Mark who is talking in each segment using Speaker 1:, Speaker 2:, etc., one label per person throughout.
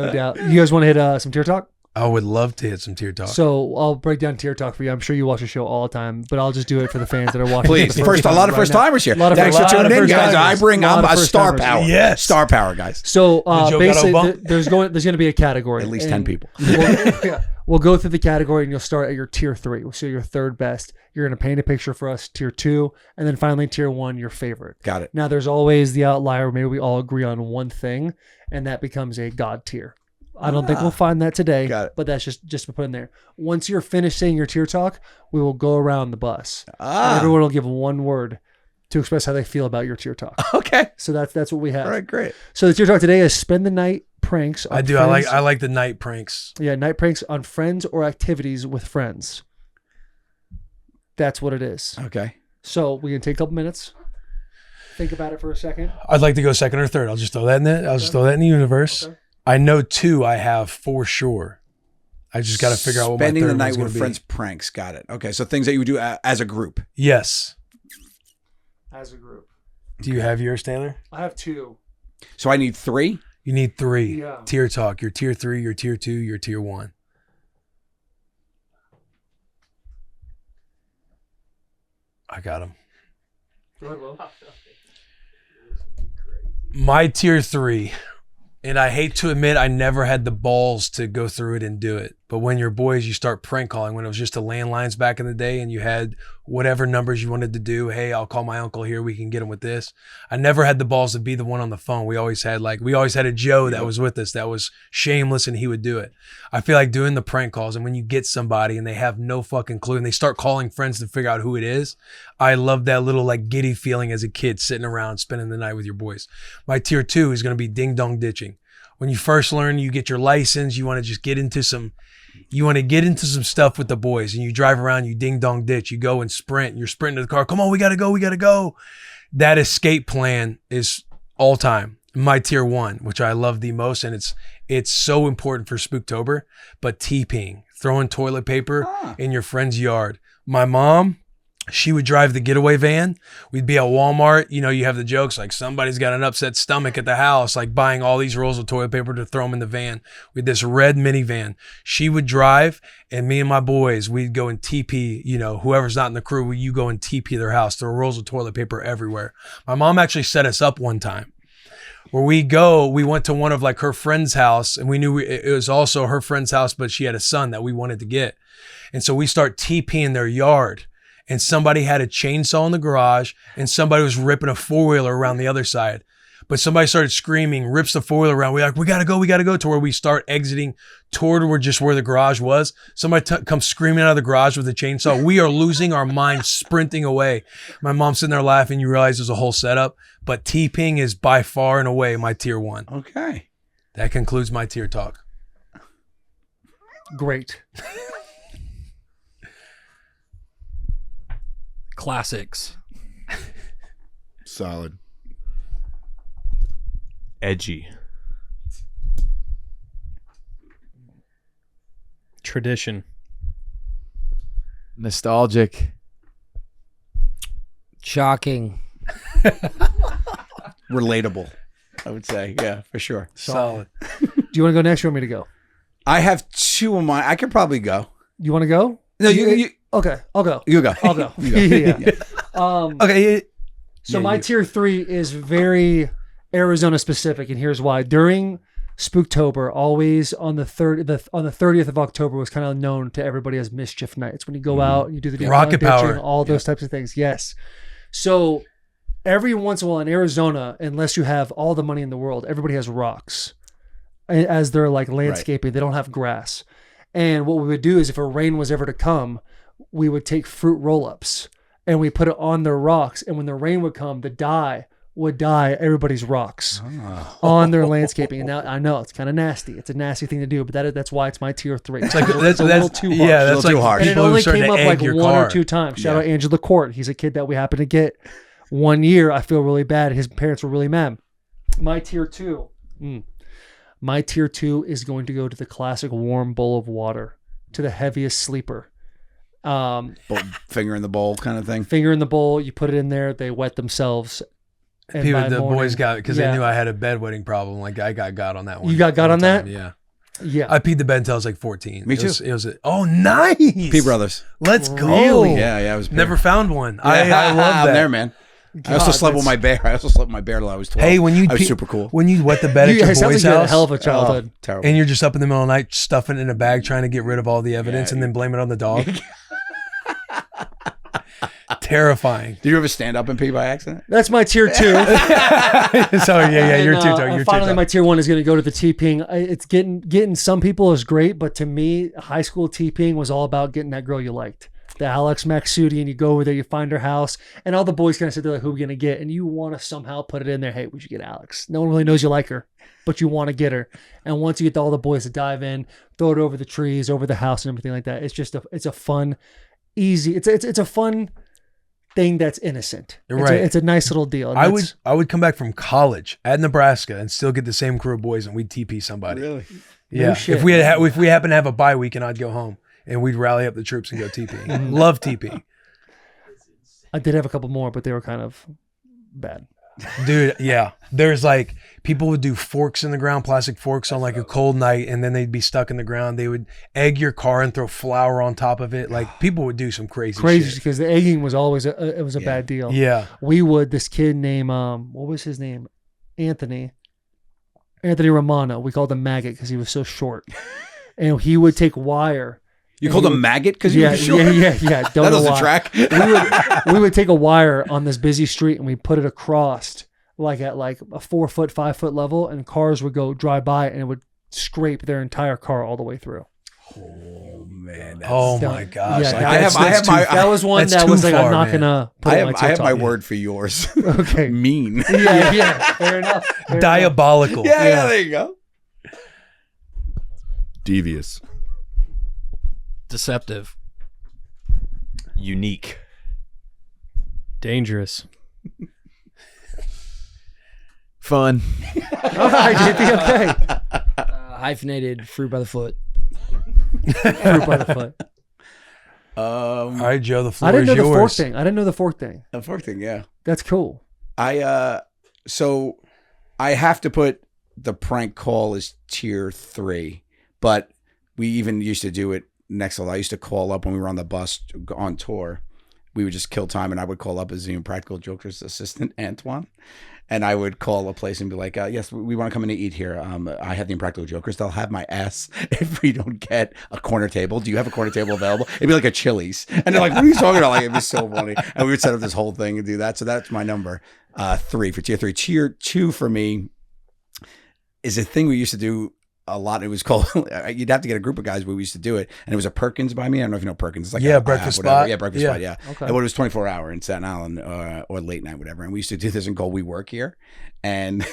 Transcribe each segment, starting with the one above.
Speaker 1: No doubt. You guys want to hit some tier talk?
Speaker 2: I would love to hit some tier talk.
Speaker 1: So I'll break down tier talk for you. I'm sure you watch the show all the time, but I'll just do it for the fans that are watching.
Speaker 3: Please.
Speaker 1: A lot of
Speaker 3: first timers here.
Speaker 1: A lot of
Speaker 3: Thanks for
Speaker 1: first
Speaker 3: tuning in, guys.
Speaker 1: timers.
Speaker 3: I'm a
Speaker 1: first
Speaker 3: star
Speaker 1: timers.
Speaker 3: power.
Speaker 2: Yes.
Speaker 3: Star power, guys.
Speaker 1: So basically,
Speaker 2: Gatto bump?
Speaker 1: there's going to be a category.
Speaker 3: At least
Speaker 1: and
Speaker 3: 10 people.
Speaker 1: We'll go through the category, and you'll start at your tier 3. So your third best. You're going to paint a picture for us, tier 2, and then finally tier 1, your favorite.
Speaker 3: Got it.
Speaker 1: Now, there's always the outlier. Maybe we all agree on one thing, and that becomes a God tier. I don't think we'll find that today, but that's just to put in there. Once you're finished saying your tier talk, we will go around the bus. And everyone will give one word to express how they feel about your tier talk.
Speaker 3: Okay.
Speaker 1: So that's what we have.
Speaker 3: All right, great.
Speaker 1: So the tier talk today is spend the night pranks. On
Speaker 2: I do.
Speaker 1: Friends.
Speaker 2: I like the night pranks.
Speaker 1: Yeah, night pranks on friends or activities with friends. That's what it is.
Speaker 3: Okay.
Speaker 1: So we can take a couple minutes. Think about it for a second.
Speaker 2: I'd like to go second or third. I'll just throw that in there. I'll just throw that in the universe.
Speaker 1: Okay.
Speaker 2: I know 2 I have for sure. I just got to figure out what my third
Speaker 3: Spending the night
Speaker 2: one's
Speaker 3: with
Speaker 2: gonna
Speaker 3: friends
Speaker 2: be.
Speaker 3: pranks. Got it. Okay, so things that you would do as a group.
Speaker 2: Yes.
Speaker 1: As a group.
Speaker 2: Do you have yours, Taylor?
Speaker 1: I have 2.
Speaker 3: So I need 3.
Speaker 2: You need 3.
Speaker 1: Yeah.
Speaker 2: Tier talk. Your tier 3, your tier 2, your tier 1. I got them.
Speaker 1: Go ahead, Will.
Speaker 2: My tier 3, and I hate to admit I never had the balls to go through it and do it. But when you're boys, you start prank calling. When it was just the landlines back in the day and you had whatever numbers you wanted to do. Hey, I'll call my uncle here. We can get him with this. I never had the balls to be the one on the phone. We always had a Joe that was with us that was shameless and he would do it. I feel like doing the prank calls, and when you get somebody and they have no fucking clue and they start calling friends to figure out who it is, I love that little like giddy feeling as a kid sitting around spending the night with your boys. My tier 2 is going to be ding dong ditching. When you first learn, you get your license, you want to just get into some stuff with the boys, and you drive around, you ding dong ditch, you go and sprint, you're sprinting to the car. Come on, we got to go. That escape plan is all time. My tier 1, which I love the most. And it's so important for Spooktober, but TPing, throwing toilet paper in your friend's yard. My mom, she would drive the getaway van. We'd be at Walmart. You know, you have the jokes like somebody's got an upset stomach at the house, like buying all these rolls of toilet paper to throw them in the van. We had this red minivan. She would drive, and me and my boys, we'd go and TP, you know, whoever's not in the crew, you go and TP their house. There were rolls of toilet paper everywhere. My mom actually set us up one time. Where we went to one of like her friend's house, and we knew it was also her friend's house, but she had a son that we wanted to get. And so we start TPing their yard. And somebody had a chainsaw in the garage, and somebody was ripping a 4-wheeler around the other side. But somebody started screaming, rips the 4-wheeler around. We're like, we gotta go, to where we start exiting toward where the garage was. Somebody comes screaming out of the garage with a chainsaw. We are losing our minds, sprinting away. My mom's sitting there laughing. You realize there's a whole setup. But TPing is by far and away my tier 1.
Speaker 3: Okay.
Speaker 2: That concludes my tier talk.
Speaker 1: Great.
Speaker 4: Classics.
Speaker 5: Solid.
Speaker 4: Edgy. Tradition.
Speaker 6: Nostalgic.
Speaker 7: Shocking.
Speaker 3: Relatable, I would say. Yeah, for sure.
Speaker 2: Solid.
Speaker 1: Do you want to go next or want me to go?
Speaker 3: I have 2 of mine. I could probably go.
Speaker 1: You want to go?
Speaker 3: No, you
Speaker 1: Okay, I'll go.
Speaker 3: you go.
Speaker 1: I'll go.
Speaker 3: You go.
Speaker 1: Yeah.
Speaker 3: Okay.
Speaker 1: So
Speaker 3: Yeah,
Speaker 1: my tier 3 is very Arizona specific, and here's why. During Spooktober, always on the 30th of October was kind of known to everybody as mischief nights, when you go out and you do the
Speaker 2: Rocket
Speaker 1: ditching,
Speaker 2: power.
Speaker 1: all those types of things. Yes. So every once in a while in Arizona, unless you have all the money in the world, everybody has rocks as their like landscaping. They don't have grass. And what we would do is if a rain was ever to come, we would take fruit roll-ups and we put it on their rocks. And when the rain would come, the dye would dye everybody's rocks on their landscaping. And now I know it's kind of nasty. It's a nasty thing to do, but that's why it's my tier 3. It's like it's a little too harsh.
Speaker 2: Yeah, that's
Speaker 3: a little
Speaker 2: like
Speaker 3: too harsh.
Speaker 1: And it
Speaker 2: people who
Speaker 1: only
Speaker 2: started
Speaker 1: came
Speaker 2: to
Speaker 1: up like
Speaker 2: egg your
Speaker 1: one
Speaker 2: car.
Speaker 1: or 2 times. Shout
Speaker 3: Yeah.
Speaker 1: out Angela Court. He's a kid that we happened to get one year. I feel really bad. His parents were really mad. My tier 2. My tier 2 is going to go to the classic warm bowl of water, to the heaviest sleeper.
Speaker 3: Finger in the bowl kind of thing.
Speaker 1: Finger in the bowl, you put it in there, they wet themselves. And
Speaker 2: People,
Speaker 1: by
Speaker 2: the
Speaker 1: morning-
Speaker 2: boys got because
Speaker 1: Yeah.
Speaker 2: they knew I had a bedwetting problem. Like I got on that one.
Speaker 1: You got on that?
Speaker 2: Yeah.
Speaker 1: Yeah.
Speaker 2: I peed the bed until I was like 14.
Speaker 3: Me too.
Speaker 2: It was oh, nice.
Speaker 3: P Brothers.
Speaker 2: Let's go.
Speaker 1: Really?
Speaker 3: Yeah, I was
Speaker 2: Never found one.
Speaker 3: Yeah,
Speaker 2: I love that.
Speaker 3: I'm there, man. I also
Speaker 1: God,
Speaker 3: slept with
Speaker 1: that's-
Speaker 3: my bear. I also slept with my bear till I was 12.
Speaker 2: Hey, when you
Speaker 3: I was super cool.
Speaker 2: when you wet the bed at
Speaker 1: You
Speaker 2: your
Speaker 1: guys sounds
Speaker 2: boy's
Speaker 1: like you had a
Speaker 2: house,
Speaker 1: hell of a childhood.
Speaker 3: Oh, terrible.
Speaker 2: and you're just up in the middle of the night stuffing it in a bag, trying to get rid of all the evidence,
Speaker 3: Yeah.
Speaker 2: and then blame it on the dog. Terrifying.
Speaker 3: Did you ever stand up and pee by accident?
Speaker 1: That's my tier 2.
Speaker 2: So yeah, you're
Speaker 1: And,
Speaker 2: too dark. You're
Speaker 1: finally,
Speaker 2: too
Speaker 1: my
Speaker 2: dark.
Speaker 1: tier 1 is going to go to the TPing. It's getting some people is great, but to me, high school TPing was all about getting that girl you liked. The Alex Maxudi, and you go over there, you find her house, and all the boys kind of sit there like, who are we going to get? And you want to somehow put it in there, hey, we should get Alex. No one really knows you like her, but you want to get her. And once you get all the boys to dive in, throw it over the trees, over the house, and everything like that, it's a fun, easy, it's a fun thing that's innocent.
Speaker 2: Right.
Speaker 1: It's a nice little deal. And
Speaker 2: I
Speaker 1: that's-
Speaker 2: would come back from college at Nebraska and still get the same crew of boys, and we'd TP somebody.
Speaker 3: Really?
Speaker 2: Yeah.
Speaker 1: shit.
Speaker 2: If we happen to have a bye week, and I'd go home and we'd rally up the troops and go TP. Love TP.
Speaker 1: I did have a couple more, but they were kind of bad.
Speaker 2: Dude, yeah. There's like people would do forks in the ground, plastic forks on like a cold night, and then they'd be stuck in the ground. They would egg your car and throw flour on top of it. Like people would do some crazy shit.
Speaker 1: Because the egging was always it was a bad deal.
Speaker 2: Yeah.
Speaker 1: This kid named what was his name? Anthony Romano. We called him Maggot because he was so short, and he would take wire.
Speaker 3: You called him maggot because you
Speaker 1: Yeah,
Speaker 3: were short?
Speaker 1: yeah. Don't
Speaker 3: That
Speaker 1: know
Speaker 3: doesn't
Speaker 1: why.
Speaker 3: track.
Speaker 1: We would take a wire on this busy street and we put it across like at like a 4 foot, 5 foot level, and cars would go drive by and it would scrape their entire car all the way through.
Speaker 3: Oh, man.
Speaker 2: Oh
Speaker 1: Dumb.
Speaker 2: my gosh.
Speaker 1: Yeah,
Speaker 2: Like,
Speaker 3: I have my-
Speaker 1: That was one
Speaker 2: that's
Speaker 1: that
Speaker 2: too
Speaker 1: was like, I'm
Speaker 2: far,
Speaker 1: not
Speaker 2: man.
Speaker 1: gonna put
Speaker 3: I
Speaker 1: it on
Speaker 3: have my
Speaker 1: TikTok.
Speaker 3: word for yours.
Speaker 1: Okay.
Speaker 3: Mean.
Speaker 1: Yeah, fair enough. Fair enough.
Speaker 2: diabolical.
Speaker 3: Yeah, there you go.
Speaker 5: Devious.
Speaker 4: Deceptive.
Speaker 5: Unique.
Speaker 4: Dangerous.
Speaker 5: Fun.
Speaker 1: All right, JP, okay.
Speaker 6: Hyphenated, fruit by the foot.
Speaker 1: Fruit by the foot.
Speaker 2: All right, Joe, the floor
Speaker 1: I didn't
Speaker 2: is
Speaker 1: know the fork
Speaker 2: yours.
Speaker 1: thing. I didn't know the fork thing.
Speaker 3: The fork thing, yeah.
Speaker 1: That's cool.
Speaker 3: So I have to put the prank call as tier 3, but we even used to do it next level. I used to call up when we were on the bus on tour. We would just kill time, and I would call up as the Impractical Joker's assistant, Antoine. And I would call a place and be like, yes, we want to come in to eat here. I have the Impractical Jokers. They'll have my ass if we don't get a corner table. Do you have a corner table available? It'd be like a Chili's. And they're like, what are you talking about? Like, it'd be so funny. And we would set up this whole thing and do that. So that's my number 3 for tier 3. Tier 2 for me is a thing we used to do a lot. It was called, you'd have to get a group of guys, but we used to do it. And it was a Perkins by me. I don't know if you know Perkins. It's like a
Speaker 2: breakfast
Speaker 3: whatever.
Speaker 2: spot.
Speaker 3: Yeah, breakfast
Speaker 2: Yeah.
Speaker 3: spot. Yeah.
Speaker 1: Okay.
Speaker 3: And it was 24 hour in Staten Island or late night, whatever. And we used to do this and call We Work Here. And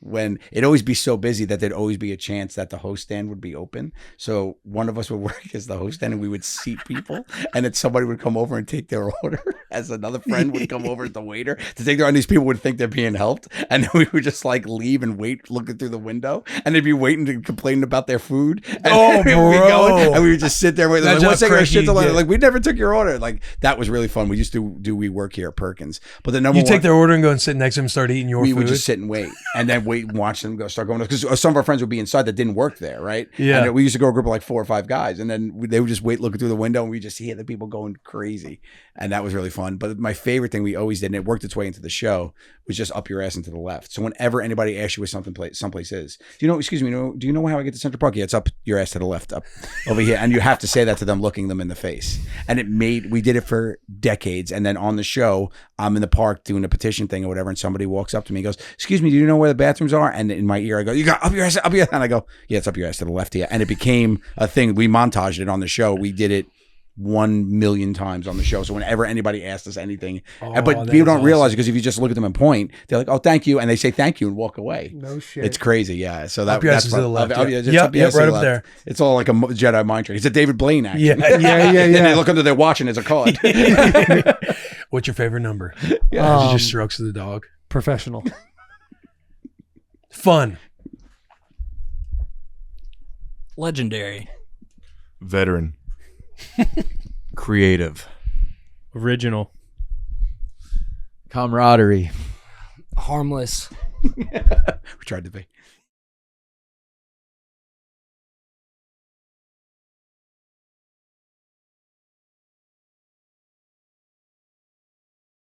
Speaker 3: when it'd always be so busy that there'd always be a chance that the host stand would be open. So one of us would work as the host stand and we would seat people. And then somebody would come over and take their order as another friend would come over as the waiter to take their, and these people would think they're being helped. And then we would just like leave and wait, looking through the window. And they'd be waiting to complain about their food. And
Speaker 2: Oh,
Speaker 3: we'd
Speaker 2: bro.
Speaker 3: be going, and we would just sit there waiting.
Speaker 2: That's
Speaker 3: Like,
Speaker 2: how
Speaker 3: one second, our
Speaker 2: cranky
Speaker 3: shit's
Speaker 2: you
Speaker 3: alive.
Speaker 2: get.
Speaker 3: Like, we never took your order. Like, that was really fun. We used to do We Work Here at Perkins. But the number
Speaker 2: You
Speaker 3: one,
Speaker 2: take their order and go and sit next to them and start eating your
Speaker 3: we
Speaker 2: food.
Speaker 3: would just sit and wait, and then wait and watch them start going. Because some of our friends would be inside that didn't work there, right?
Speaker 2: Yeah.
Speaker 3: And we used to go a group of like 4 or 5 guys, and then they would just wait looking through the window, and we just hear the people going crazy, and that was really fun. But my favorite thing we always did, and it worked its way into the show, was just up your ass and to the left. So whenever anybody asks you where someplace is, do you know? Excuse me, do you know how I get to Central Park? Yeah, it's up your ass to the left, up over here, and you have to say that to them, looking them in the face. And we did it for decades, and then on the show, I'm in the park doing a petition thing or whatever, and somebody walks up to me and goes, "Excuse me, do you know where the bathrooms are?" And in my ear, I go, "You got up your ass, up your," and I go, "Yeah, it's up your ass to the left here." And it became a thing. We montaged it on the show. We did it 1 million times on the show. So whenever anybody asked us anything,
Speaker 2: Oh,
Speaker 3: but
Speaker 2: that
Speaker 3: people
Speaker 2: is
Speaker 3: don't realize
Speaker 2: awesome.
Speaker 3: it because if you just look at them and point, they're like, "Oh, thank you," and they say thank you and walk away.
Speaker 1: No shit.
Speaker 3: It's crazy, yeah. So
Speaker 2: Up your ass
Speaker 3: that's
Speaker 2: is to the left.
Speaker 3: yeah,
Speaker 2: Yeah.
Speaker 3: just
Speaker 2: Yep,
Speaker 3: up your ass to
Speaker 2: right
Speaker 3: the
Speaker 2: up
Speaker 3: left.
Speaker 2: there.
Speaker 3: It's all like a Jedi mind trick. It's a David Blaine action.
Speaker 2: Yeah.
Speaker 1: yeah.
Speaker 3: And they look under their watch and it's a card.
Speaker 2: What's your favorite number?
Speaker 1: Um,
Speaker 2: Just strokes of the dog.
Speaker 1: Professional.
Speaker 2: Fun.
Speaker 6: Legendary.
Speaker 5: Veteran. Creative.
Speaker 4: Original.
Speaker 5: Camaraderie.
Speaker 6: Harmless.
Speaker 3: We tried to be.